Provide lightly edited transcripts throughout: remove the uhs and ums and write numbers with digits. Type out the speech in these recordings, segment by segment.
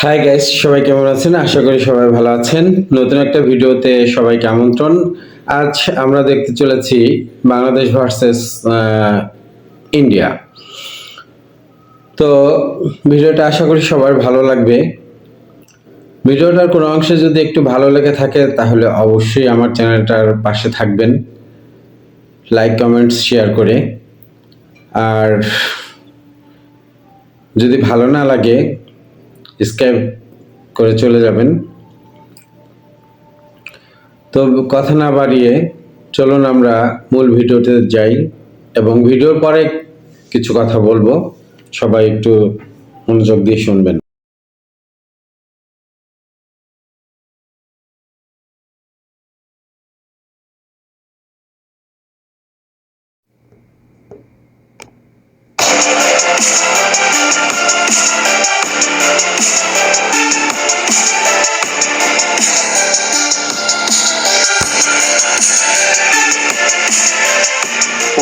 Hi guys, সবাই কেমন আছেন? আশা করি সবাই ভালো আছেন। নতুন একটা ভিডিওতে সবাইকে আমন্ত্রণ। আজ আমরা দেখতে চলেছি বাংলাদেশ ভার্সেস ইন্ডিয়া। তো ভিডিওটা আশা করি সবার ভালো লাগবে। ভিডিওটার কোনো অংশে যদি একটু ভালো লেগে থাকে তাহলে অবশ্যই আমার চ্যানেলটার পাশে থাকবেন, লাইক কমেন্টস শেয়ার করে। আর যদি ভালো না লাগে স্কিপ করে চলে যাবেন। তো কথা না বাড়িয়ে চলুন আমরা মূল ভিডিওতে যাই এবং ভিডিওর পরে কিছু কথা বলবো। সবাই একটু মনোযোগ দিয়ে শুনবেন।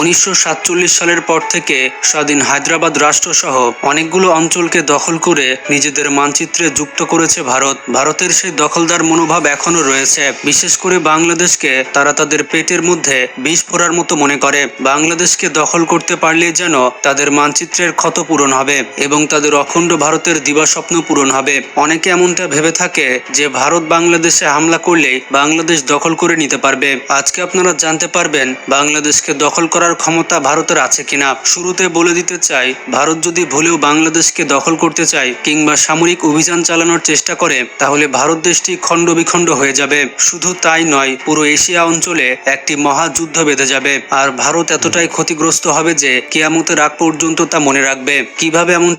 1947 সালের পর থেকে স্বাধীন হায়দ্রাবাদ রাষ্ট্রসহ অনেকগুলো অঞ্চলকে দখল করে নিজেদের মানচিত্রে যুক্ত করেছে ভারত। ভারতের সেই দখলদার মনোভাব এখনো রয়েছে। বিশেষ করে বাংলাদেশকে তারা তাদের পেটের মধ্যে বিষ ফোড়ার মতো মনে করে। বাংলাদেশকে দখল করতে পারলেই যেন তাদের মানচিত্রের ক্ষত পূরণ হবে এবং তাদের অখণ্ড ভারতের দিবাস্বপ্ন পূরণ হবে। অনেকে এমনটা ভেবে থাকে যে ভারত বাংলাদেশে হামলা করলেই বাংলাদেশ দখল করে নিতে পারবে। আজকে আপনারা জানতে পারবেন বাংলাদেশকে দখল করার ক্ষমতা ভারতের আছে কিনা। শুরুতে বলে দিতে চাই, ভারত যদি ভুলেও বাংলাদেশকে দখল করতে চায় কিংবা সামরিক অভিযান চালানোর চেষ্টা করে তাহলে ভারত দেশটি খণ্ড বিখণ্ড হয়ে যাবে। শুধু তাই নয়, পুরো এশিয়া অঞ্চলে একটি মহাযুদ্ধ বেঁধে যাবে। আর ভারত এতটাই ক্ষতিগ্রস্ত হবে যে কিয়ামতের আগ পর্যন্ত তা মনে রাখবে। কিভাবে এমন?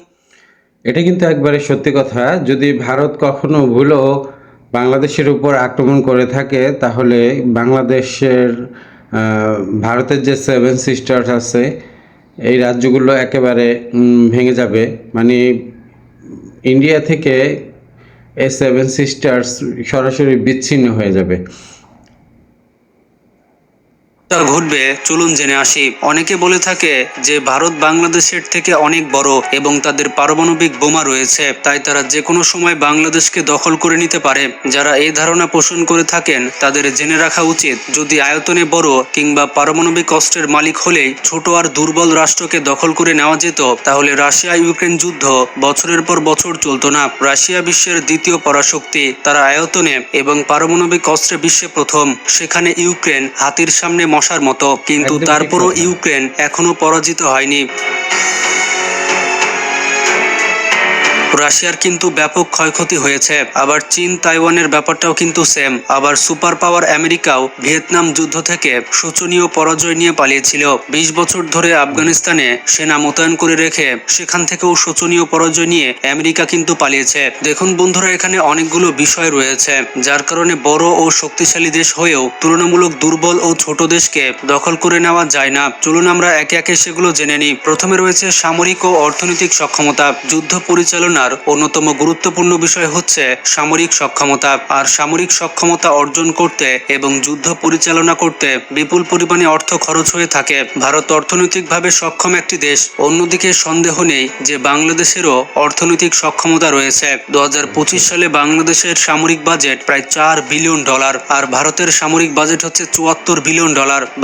এটা কিন্তু একবারে সত্যি কথা। যদি ভারত কখনো ভুলেও বাংলাদেশের উপর আক্রমণ করে থাকে তাহলে বাংলাদেশের ভারতের যে সেভেন সিস্টার্স আছে এই রাজ্যগুলো একেবারে ভেঙে যাবে। মানে ইন্ডিয়া থেকে এই সেভেন সিস্টার্স সরাসরি বিচ্ছিন্ন হয়ে যাবে। ঘটবে চলুন জেনে আসি। অনেকে বলে থাকে যে ভারত বাংলাদেশের থেকে অনেক বড় এবং তাদের পারমাণবিক বোমা রয়েছে, তাই তারা যে কোনো সময় বাংলাদেশকে দখল করে নিতে পারে। যারা এই ধারণা পোষণ করে থাকেন তাদের জেনে রাখা উচিত, যদি আয়তনে বড় কিংবা পারমাণবিক অস্ত্রের মালিক হলেই ছোট আর দুর্বল রাষ্ট্রকে দখল করে নেওয়া যেত তাহলে রাশিয়া ইউক্রেন যুদ্ধ বছরের পর বছর চলতো না। রাশিয়া বিশ্বের দ্বিতীয় পরাশক্তি, তারা আয়তনে এবং পারমাণবিক অস্ত্রে বিশ্বে প্রথম। সেখানে ইউক্রেন হাতির সামনে মশার মতো, কিন্তু তারপরও ইউক্রেন এখনো পরাজিত হয়নি। রাশিয়ার কিন্তু ব্যাপক ক্ষয়ক্ষতি হয়েছে। আবার চীন তাইওয়ানের ব্যাপারটাও কিন্তু সেম। আবার সুপার পাওয়ার আমেরিকাও ভিয়েতনাম যুদ্ধ থেকে শোচনীয় পরাজয় নিয়ে পালিয়েছিল। 20 বছর ধরে আফগানিস্তানে সেনা মোতায়েন করে রেখে সেখান থেকেও শোচনীয় পরাজয় নিয়ে আমেরিকা কিন্তু পালিয়েছে। দেখুন বন্ধুরা, এখানে অনেকগুলো বিষয় রয়েছে যার কারণে বড় ও শক্তিশালী দেশ হয়েও তুলনামূলক দুর্বল ও ছোট দেশকে দখল করে নেওয়া যায় না। চলুন আমরা একে একে সেগুলো জেনে নিই। প্রথমে রয়েছে সামরিক ও অর্থনৈতিক সক্ষমতা। যুদ্ধ পরিচালনার অন্যতম গুরুত্বপূর্ণ বিষয় হচ্ছে সামরিক সক্ষমতা। আর সামরিক সক্ষমতা অর্জন করতে এবং যুদ্ধ পরিচালনা করতে বিপুল পরিমাণে অর্থ খরচ হয়ে থাকে। ভারত অর্থনৈতিকভাবে সক্ষম একটি দেশ। অন্যদিকে সন্দেহ নেই যে বাংলাদেশেরও অর্থনৈতিক সক্ষমতা রয়েছে। 2025 সালে বাংলাদেশের সামরিক বাজেট প্রায় $4 বিলিয়ন আর ভারতের সামরিক বাজেট হচ্ছে $74 বিলিয়ন।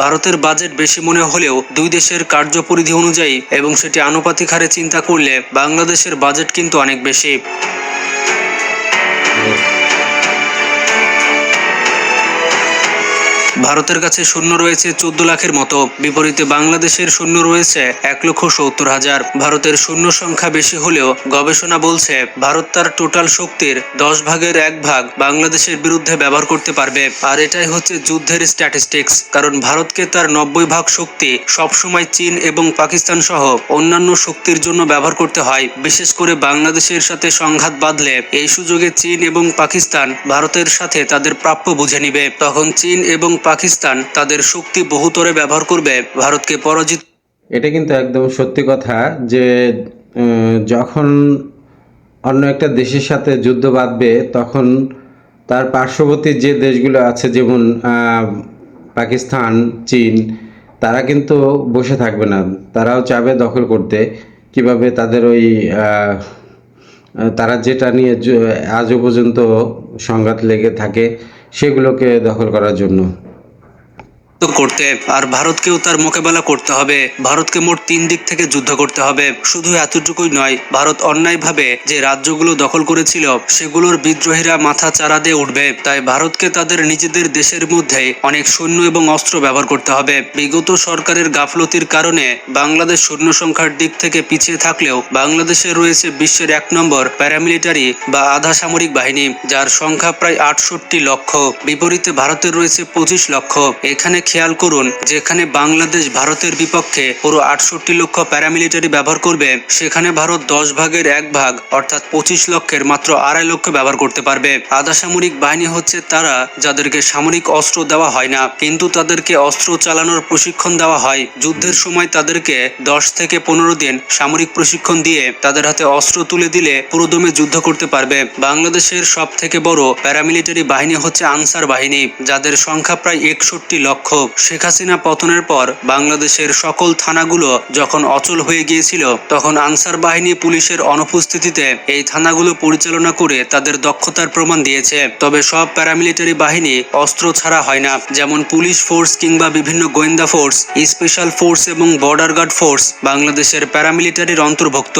ভারতের বাজেট বেশি মনে হলেও দুই দেশের কার্যপরিধি অনুযায়ী এবং সেটি আনুপাতিক হারে চিন্তা করলে বাংলাদেশের বাজেট কিন্তু অনেক বেশি। ভারতের কাছে সৈন্য রয়েছে 14 লাখের মতো, বিপরীতে বাংলাদেশের সৈন্য রয়েছে 1,70,000। ভারতের সৈন্য সংখ্যা বেশি হলেও গবেষণা বলছে ভারত তার টোটাল শক্তির 10 ভাগের 1 ভাগ বাংলাদেশের বিরুদ্ধে ব্যবহার করতে পারবে। আর এটাই হচ্ছে যুদ্ধের স্ট্যাটিস্টিক্স, কারণ ভারতকে তার 90 ভাগ শক্তি সবসময় চীন এবং পাকিস্তান সহ অন্যান্য শক্তির জন্য ব্যবহার করতে হয়। বিশেষ করে বাংলাদেশের সাথে সংঘাত বাঁধলে এই সুযোগে চীন এবং পাকিস্তান ভারতের সাথে তাদের প্রাপ্য বুঝে নিবে। তখন চীন এবং পাকিস্তান তাদের শক্তি বহুতরে ব্যবহার করবে ভারতকে পরাজিত। এটা কিন্তু একদম সত্যি কথা যে যখন অন্য একটা দেশের সাথে যুদ্ধ বাঁধবে তখন তার পার্শ্ববর্তী যে দেশগুলো আছে যেমন পাকিস্তান, চীন, তারা কিন্তু বসে থাকবে না। তারাও চাবে দখল করতে। কিভাবে তাদের ওই তারা যেটা নিয়ে আজও পর্যন্ত সংঘাত লেগে থাকে সেগুলোকে দখল করার জন্য। করতে আর ভারতকেও তার মোকাবেলা করতে হবে। ভারতকে মোট 3 দিক থেকে যুদ্ধ করতে হবে। শুধু এতটুকুই নয়, ভারত অন্যায়ভাবে যে রাজ্যগুলো দখল করেছিল সেগুলোর বিদ্রোহীরা মাথা চারা দিয়ে উঠবে। তাই ভারতকে তাদের নিজেদের দেশের মধ্যে অনেক সৈন্য এবং অস্ত্র ব্যবহার করতে হবে। বিগত সরকারের গাফলতির কারণে বাংলাদেশ সৈন্য সংখ্যার দিক থেকে পিছিয়ে থাকলেও বাংলাদেশে রয়েছে বিশ্বের 1 নম্বর প্যারামিলিটারি বা আধা সামরিক বাহিনী, যার সংখ্যা প্রায় 68 লক্ষ। বিপরীতে ভারতের রয়েছে 25 লক্ষ। এখানে খেয়াল করুন, যেখানে বাংলাদেশ ভারতের বিপক্ষে পুরো 68 লক্ষ প্যারামিলিটারি ব্যবহার করবে, সেখানে ভারত 10 ভাগের 1 ভাগ অর্থাৎ 25 লক্ষের মাত্র 2.5 লক্ষ ব্যবহার করতে পারবে। আধা সামরিক বাহিনী হচ্ছে তারা যাদেরকে সামরিক অস্ত্র দেওয়া হয় না, কিন্তু তাদেরকে অস্ত্র চালানোর প্রশিক্ষণ দেওয়া হয়। যুদ্ধের সময় তাদেরকে 10 থেকে 15 দিন সামরিক প্রশিক্ষণ দিয়ে তাদের হাতে অস্ত্র তুলে দিলে পুরোদমে যুদ্ধ করতে পারবে। বাংলাদেশের সব থেকে বড় প্যারামিলিটারি বাহিনী হচ্ছে আনসার বাহিনী, যাদের সংখ্যা প্রায় 61 লক্ষ। শেখ হাসিনা পতনের পর বাংলাদেশের সকল থানাগুলো যখন অচল হয়ে গিয়েছিল, তখন আনসার বাহিনী পুলিশের অনুপস্থিতিতে এই থানাগুলো পরিচালনা করে তাদের দক্ষতার প্রমাণ দিয়েছে। তবে সব প্যারামিলিটারি বাহিনী অস্ত্র ছাড়া হয় না, যেমন পুলিশ ফোর্স কিংবা বিভিন্ন গোয়েন্দা ফোর্স, স্পেশাল ফোর্স এবং বর্ডার গার্ড ফোর্স বাংলাদেশের প্যারামিলিটারির অন্তর্ভুক্ত।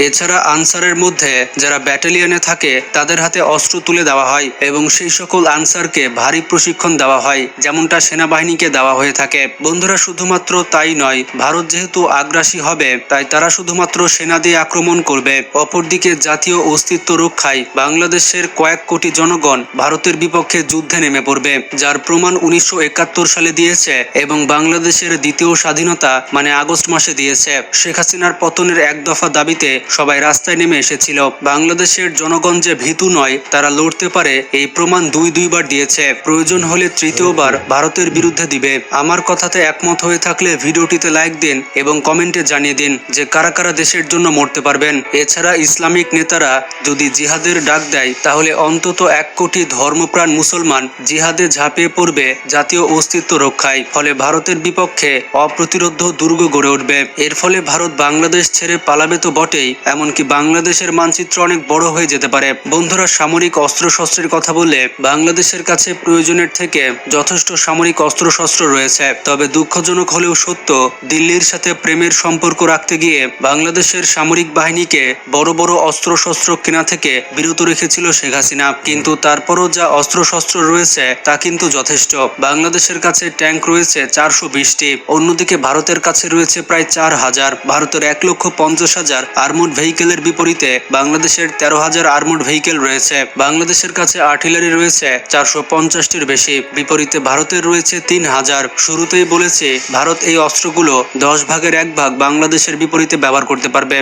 এছাড়া আনসারের মধ্যে যারা ব্যাটালিয়নে থাকে তাদের হাতে অস্ত্র তুলে দেওয়া হয় এবং সেই সকল আনসারকে ভারী প্রশিক্ষণ দেওয়া হয়, যেমনটা সেনাবাহিনীকে দেওয়া হয়ে থাকে। বন্ধুরা, শুধুমাত্র তাই নয়, ভারত যেহেতু আগ্রাসী হবে তাই তারা শুধুমাত্র সেনা দিয়ে আক্রমণ করবে। অপরদিকে জাতীয় অস্তিত্ব রক্ষায় বাংলাদেশের কয়েক কোটি জনগণ ভারতের বিপক্ষে যুদ্ধে নেমে পড়বে, যার প্রমাণ 1971 সালে দিয়েছে এবং বাংলাদেশের দ্বিতীয় স্বাধীনতা মানে আগস্ট মাসে দিয়েছে। শেখ হাসিনার পতনের এক দফা দাবিতে সবাই রাস্তায় নেমে এসেছিল। বাংলাদেশের জনগণ যে ভীতু নয়, তারা লড়তে পারে, এই প্রমাণ দুইবার দিয়েছে। প্রয়োজন হলে তৃতীয়বার ভারতের বিরুদ্ধে দিবে। আমার কথাতে একমত হয়ে থাকলে ভিডিওটিতে লাইক দিন এবং কমেন্টে জানিয়ে দিন যে কারা কারা দেশের জন্য মরতে পারবেন। এছাড়া ইসলামিক নেতারা যদি জিহাদের ডাক দেয়, তাহলে অন্তত 1 কোটি ধর্মপ্রাণ মুসলমান জিহাদে ঝাঁপিয়ে পড়বে জাতীয় অস্তিত্ব রক্ষায়। ফলে ভারতের বিপক্ষে অপ্রতিরোধ্য দুর্গ গড়ে উঠবে। এর ফলে ভারত বাংলাদেশ ছেড়ে পালাবে তো বটেই, এমনকি বাংলাদেশের মানচিত্র অনেক বড় হয়ে যেতে পারে। বন্ধুরা, সামরিক অস্ত্রশস্ত্রের কথা বললে বাংলাদেশের কাছে প্রয়োজনের থেকে যথেষ্ট সামরিক অস্ত্রশস্ত্র রয়েছে। তবে দুঃখজনক হলেও সত্য, দিল্লির সাথে প্রেমের সম্পর্ক রাখতে গিয়ে বাংলাদেশের সামরিক বাহিনীকে বড় বড় অস্ত্রশস্ত্র কেনা থেকে বিরত রেখেছিল শেখ হাসিনা। কিন্তু তারপরও যা অস্ত্রশস্ত্র রয়েছে তা কিন্তু যথেষ্ট। বাংলাদেশের কাছে ট্যাঙ্ক রয়েছে 420টি, অন্যদিকে ভারতের কাছে রয়েছে প্রায় 4000। ভারতের 1,50,000 আর্মড ভেহিকেলের বিপরীতে বাংলাদেশের 13,000 আর্মড ভেহিকেল রয়েছে। বাংলাদেশের কাছে আর্টিলারি রয়েছে 450টির বেশি, বিপরীতে ভারতের রয়েছে 3000। শুরুতেই বলেছি, ভারত এই অস্ত্রগুলো 10 ভাগের 1 ভাগ বাংলাদেশের বিপরীতে ব্যবহার করতে পারবে।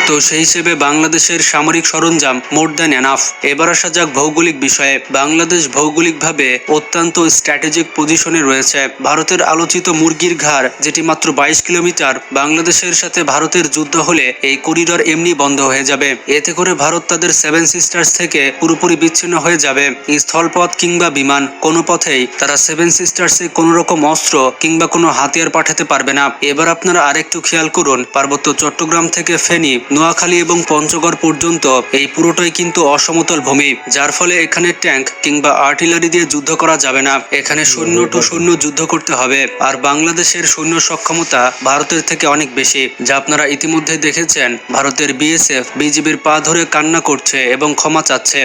তো সেই হিসেবে বাংলাদেশের সামরিক সরঞ্জাম মোর দ্যান এনাফ। এবার আসা যাক ভৌগোলিক বিষয়ে। বাংলাদেশ ভৌগোলিকভাবে অত্যন্ত স্ট্র্যাটেজিক পজিশনে রয়েছে। ভারতের আলোচিত মুরগির ঘাড়, যেটি মাত্র 22 কিলোমিটার, বাংলাদেশের সাথে ভারতের যুদ্ধ হলে এই করিডর এমনি বন্ধ হয়ে যাবে। এতে করে ভারত তাদের 7 সিস্টার্স থেকে পুরোপুরি বিচ্ছিন্ন হয়ে যাবে। স্থলপথ কিংবা বিমান কোনো পথেই তারা 7 সিস্টার্সে কোনো রকম অস্ত্র কিংবা কোনো হাতিয়ার পাঠাতে পারবে না। এবার আপনারা আরেকটু খেয়াল করুন, পার্বত্য চট্টগ্রাম থেকে ফেনী, নোয়াখালী এবং পঞ্চগড় পর্যন্ত এই পুরোটাই কিন্তু অসমতল ভূমি, যার ফলে এখানে ট্যাঙ্ক কিংবা আর্টিলারি দিয়ে যুদ্ধ করা যাবে না। এখানে সৈন্য টু সৈন্য যুদ্ধ করতে হবে। আর বাংলাদেশের সৈন্য সক্ষমতা ভারতের থেকে অনেক বেশি, যা আপনারা ইতিমধ্যে দেখেছেন। ভারতের বিএসএফ বিজিবির পা ধরে কান্না করছে এবং ক্ষমা চাচ্ছে।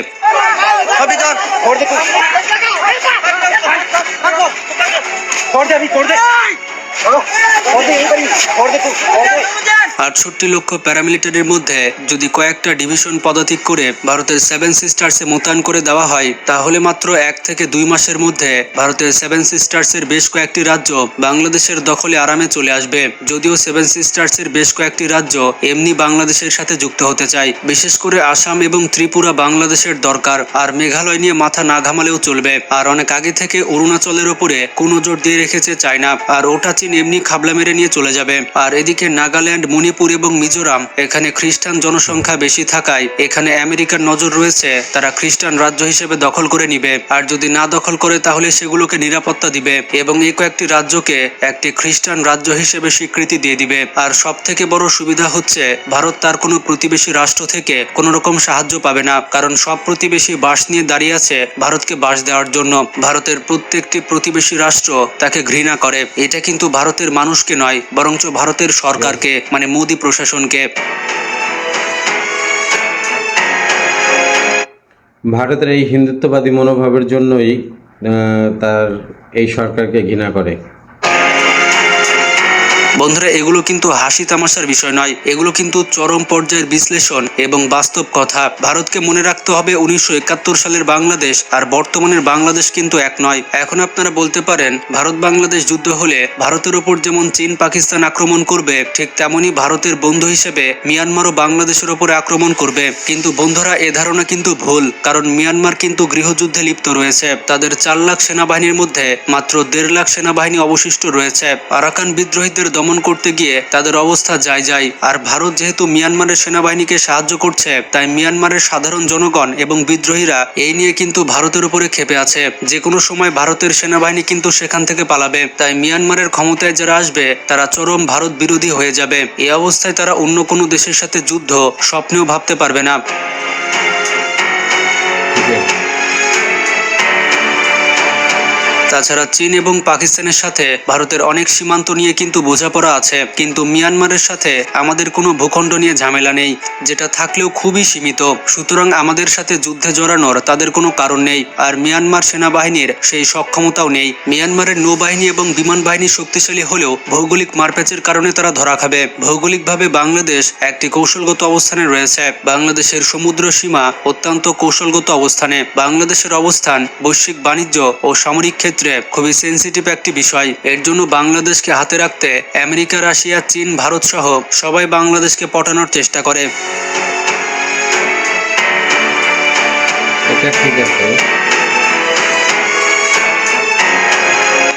আটষট্টি লক্ষ প্যারামিলিটারির মধ্যে যদি কয়েকটা ডিভিশন পদাতিক করে ভারতের 7 সিস্টার্সে মোতায়েন করে দেওয়া হয়, তাহলে মাত্র 1 থেকে 2 মাসের মধ্যে ভারতের 7 সিস্টার্সের বেশ কয়েকটি রাজ্য বাংলাদেশের দখলে আরামে চলে আসবে। যদিও 7 সিস্টার্সের বেশ কয়েকটি রাজ্য এমনি বাংলাদেশের সাথে যুক্ত হতে চায়, বিশেষ করে আসাম এবং ত্রিপুরা বাংলাদেশের দরকার। আর মেঘালয় নিয়ে মাথা না ঘামালেও চলবে। আর অনেক আগে থেকে অরুণাচলের ওপরে কোনো জোর দিয়ে রেখেছে চায়না, আর ওটা চীন চীন এমনি খাবলা মেরে নিয়ে চলে যাবে। আর এদিকে নাগাল্যান্ড, মণিপুর এবং মিজোরাম, এখানে খ্রিস্টান জনসংখ্যা বেশি থাকায় এখানে আমেরিকার নজর রয়েছে, তারা খ্রিস্টান রাজ্য হিসেবে দখল করে নিবে। আর যদি না দখল করে তাহলে সেগুলোকে নিরাপত্তা দিবে এবং এই কয়েকটি রাজ্যকে একটি খ্রিস্টান রাজ্য হিসেবে স্বীকৃতি দিয়ে দিবে। আর সব থেকে বড় সুবিধা হচ্ছে ভারত তার কোনো প্রতিবেশী রাষ্ট্র থেকে কোনো রকম সাহায্য পাবে না, কারণ সব প্রতিবেশী বাঁশ নিয়ে দাঁড়িয়ে আছে ভারতকে বাঁশ দেওয়ার জন্য। ভারতের প্রত্যেকটি প্রতিবেশী রাষ্ট্র তাকে ঘৃণা করে। এটা কিন্তু ভারতের মানুষকে নয়, বরঞ্চ ভারতের সরকারকে, মানে মোদি প্রশাসনকে। ভারতের এই হিন্দুত্ববাদী মনোভাবের জন্যই তার এই সরকারকে ঘৃণা করে। বন্ধুরা, এগুলো কিন্তু হাসি তামাশার বিষয় নয়, এগুলো কিন্তু চরম পর্যায়ের বিশ্লেষণ এবং বাস্তব কথা। ভারতকে মনে রাখতে হবে 1971 সালের বাংলাদেশ আর বর্তমানের বাংলাদেশ কিন্তু এক নয়। এখন আপনারা বলতে পারেন ভারত বাংলাদেশ যুদ্ধ হলে ভারতের ওপর যেমন চীন পাকিস্তান আক্রমণ করবে, ঠিক তেমনই ভারতের বন্ধু হিসেবে মিয়ানমারও বাংলাদেশের ওপরে আক্রমণ করবে। কিন্তু বন্ধুরা, এ ধারণা কিন্তু ভুল, কারণ মিয়ানমার কিন্তু গৃহযুদ্ধে লিপ্ত রয়েছে। তাদের 4 লাখ সেনাবাহিনীর মধ্যে মাত্র 1.5 লাখ সেনাবাহিনী অবশিষ্ট রয়েছে। আরাকান বিদ্রোহীদের দমন করতে গিয়ে তাদের অবস্থা যায়। আর ভারত যেহেতু মিয়ানমারের সেনাবাহিনীকে সাহায্য করছে, তাই মিয়ানমারের সাধারণ জনগণ এবং বিদ্রোহীরা এই নিয়ে কিন্তু ভারতের উপরে ক্ষেপে আছে। যে কোনো সময় ভারতের সেনাবাহিনী কিন্তু সেখান থেকে পালাবে। তাই মিয়ানমারের ক্ষমতায় যারা আসবে তারা চরম ভারত বিরোধী হয়ে যাবে। এই অবস্থায় তারা অন্য কোনো দেশের সাথে যুদ্ধ স্বপ্নেও ভাবতে পারবে না। তাছাড়া চীন এবং পাকিস্তানের সাথে ভারতের অনেক সীমান্ত নিয়ে কিন্তু বোঝাপড়া আছে, কিন্তু মিয়ানমারের সাথে আমাদের কোনো ভূখণ্ড নিয়ে ঝামেলা নেই, যেটা থাকলেও খুবই সীমিত। সুতরাং আমাদের সাথে যুদ্ধে জড়ানোর তাদের কোনো কারণ নেই। আর মিয়ানমার সেনাবাহিনীর সেই সক্ষমতাও নেই। মিয়ানমারের নৌবাহিনী এবং বিমান বাহিনী শক্তিশালী হলেও ভৌগোলিক মারপ্যাচের কারণে তারা ধরা খাবে। ভৌগোলিকভাবে বাংলাদেশ একটি কৌশলগত অবস্থানে রয়েছে। বাংলাদেশের সমুদ্র সীমা অত্যন্ত কৌশলগত অবস্থানে। বাংলাদেশের অবস্থান বৈশ্বিক বাণিজ্য ও সামরিক ক্ষেত্রে খুবই সেনসিটিভ একটি বিষয়। এর জন্য বাংলাদেশকে হাতে রাখতে আমেরিকা, রাশিয়া, চীন, ভারত সহ সবাই বাংলাদেশকে পটানোর চেষ্টা করে। এটা ঠিক আছে।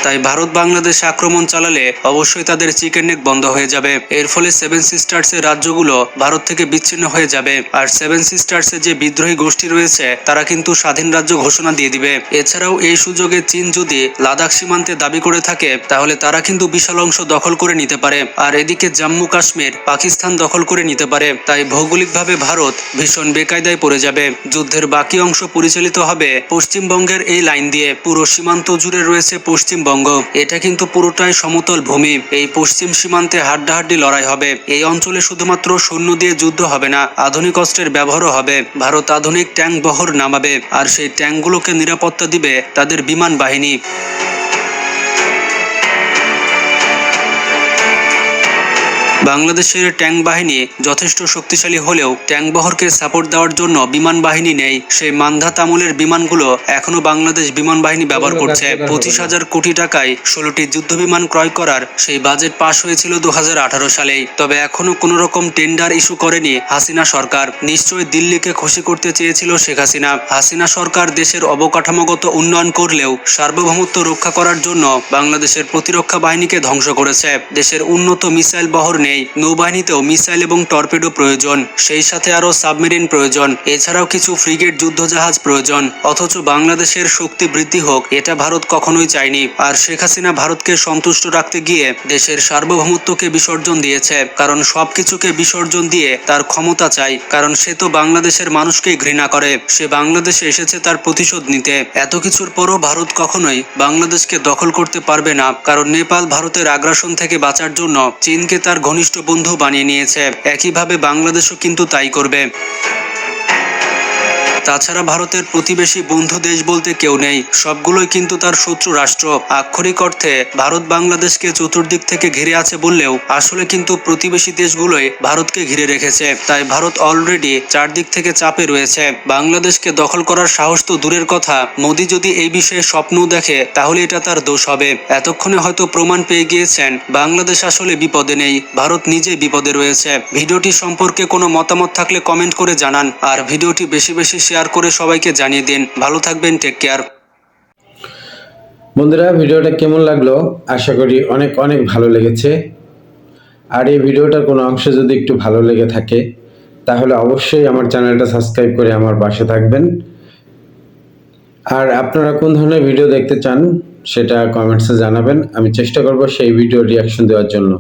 তাই ভারত বাংলাদেশে আক্রমণ চালালে অবশ্যই তাদের চিকেন নেক বন্ধ হয়ে যাবে। এর ফলে 7 সিস্টার্সের রাজ্যগুলো ভারত থেকে বিচ্ছিন্ন হয়ে যাবে। আর 7 সিস্টার্সে যে বিদ্রোহী গোষ্ঠী রয়েছে তারা কিন্তু স্বাধীন রাজ্য ঘোষণা দিয়ে দিবে। এছাড়াও এই সুযোগে চীন যদি লাদাখ সীমান্তে দাবি করে থাকে তাহলে তারা কিন্তু বিশাল অংশ দখল করে নিতে পারে। আর এদিকে জম্মু কাশ্মীর পাকিস্তান দখল করে নিতে পারে। তাই ভৌগোলিকভাবে ভারত ভীষণ বেকায়দায় পড়ে যাবে। যুদ্ধের বাকি অংশ পরিচালিত হবে পশ্চিমবঙ্গের এই লাইন দিয়ে। পুরো সীমান্ত জুড়ে রয়েছে পশ্চিমবঙ্গ। এটা কিন্তু পুরোটাই সমতল ভূমি। এই পশ্চিম সীমান্তে হাড্ডাহাড্ডি লড়াই হবে। এই অঞ্চলে শুধুমাত্র সৈন্য দিয়ে যুদ্ধ হবে না, আধুনিক অস্ত্রের ব্যবহারও হবে। ভারত আধুনিক ট্যাঙ্ক বহর নামাবে, আর সেই ট্যাঙ্কগুলোকে নিরাপত্তা দিবে তাদের বিমান বাহিনী। বাংলাদেশের ট্যাঙ্ক বাহিনী যথেষ্ট শক্তিশালী হলেও ট্যাঙ্ক বহরকে সাপোর্ট দেওয়ার জন্য বিমান বাহিনী নেই। সেই মান্ধাত আমলের বিমানগুলো এখনো বাংলাদেশ বিমান বাহিনী ব্যবহার করছে। 25,000 কোটি টাকায় 16টি যুদ্ধ বিমান ক্রয় করার সেই বাজেট পাশ হয়েছিল 2018 সালেই। তবে এখনো কোনো রকম টেন্ডার ইস্যু করেনি হাসিনা সরকার। নিশ্চয়ই দিল্লিকে খুশি করতে চেয়েছিল শেখ হাসিনা। হাসিনা সরকার দেশের অবকাঠামোগত উন্নয়ন করলেও সার্বভৌমত্ব রক্ষা করার জন্য বাংলাদেশের প্রতিরক্ষা বাহিনীকে ধ্বংস করেছে। দেশের উন্নত মিসাইল বহর নেই, নৌবাহিনীতেও মিসাইল এবং টর্পেডো প্রয়োজন, সেই সাথে আরো সাবমেরিন প্রয়োজন, এছাড়াও কিছু ফ্রিগেট যুদ্ধজাহাজ প্রয়োজন। অথচ বাংলাদেশের শক্তি বৃদ্ধি হোক এটা ভারত কখনোই চায়নি। আর শেখ হাসিনা ভারতকে সন্তুষ্ট রাখতে গিয়ে দেশের সার্বভৌমত্বকে বিসর্জন দিয়েছে, কারণ সবকিছুকে বিসর্জন দিয়ে তার ক্ষমতা চাই। কারণ সে তো বাংলাদেশের মানুষকেই ঘৃণা করে। সে বাংলাদেশে এসেছে তার প্রতিশোধ নিতে। এত কিছুর পরও ভারত কখনোই বাংলাদেশকে দখল করতে পারবে না, কারণ নেপাল ভারতের আগ্রাসন থেকে বাঁচার জন্য চীনকে তার ঘনিষ্ঠ বন্ধু বানিয়ে নিয়েছে। একইভাবে বাংলাদেশও কিন্তু তাই করবে। তাছাড়া ভারতের প্রতিবেশী বন্ধু দেশ বলতে কেউ নেই, সবগুলোই কিন্তু তার শত্রু রাষ্ট্র। আক্ষরিক অর্থে ভারত বাংলাদেশকে চতুর্দিক থেকে ঘিরে আছে বললেও আসলে কিন্তু প্রতিবেশী দেশগুলোই ভারতকে ঘিরে রেখেছে। তাই ভারত অলরেডি চারদিক থেকে চাপে রয়েছে। বাংলাদেশকে দখল করার সাহস তো দূরের কথা, মোদি যদি এই বিষয়ে স্বপ্ন দেখে তাহলে এটা তার দোষ হবে। এতক্ষণে হয়তো প্রমাণ পেয়ে গিয়েছেন বাংলাদেশ আসলে বিপদে নেই, ভারত নিজেই বিপদে রয়েছে। ভিডিওটি সম্পর্কে কোনো মতামত থাকলে কমেন্ট করে জানান, আর ভিডিওটি বেশি বেশি শেয়ার করে সবাইকে জানিয়ে দিন। ভালো থাকবেন, টেক কেয়ার। বন্ধুরা, ভিডিওটা কেমন লাগলো? আশা করি অনেক অনেক ভালো লেগেছে। আর এই ভিডিওটার কোনো অংশ যদি একটু ভালো লেগে থাকে তাহলে অবশ্যই আমার চ্যানেলটা সাবস্ক্রাইব করে আমার পাশে থাকবেন। আর আপনারা কোন ধরনের ভিডিও দেখতে চান সেটা কমেন্টসে জানাবেন, আমি চেষ্টা করব সেই ভিডিও রিয়াকশন দেওয়ার জন্য।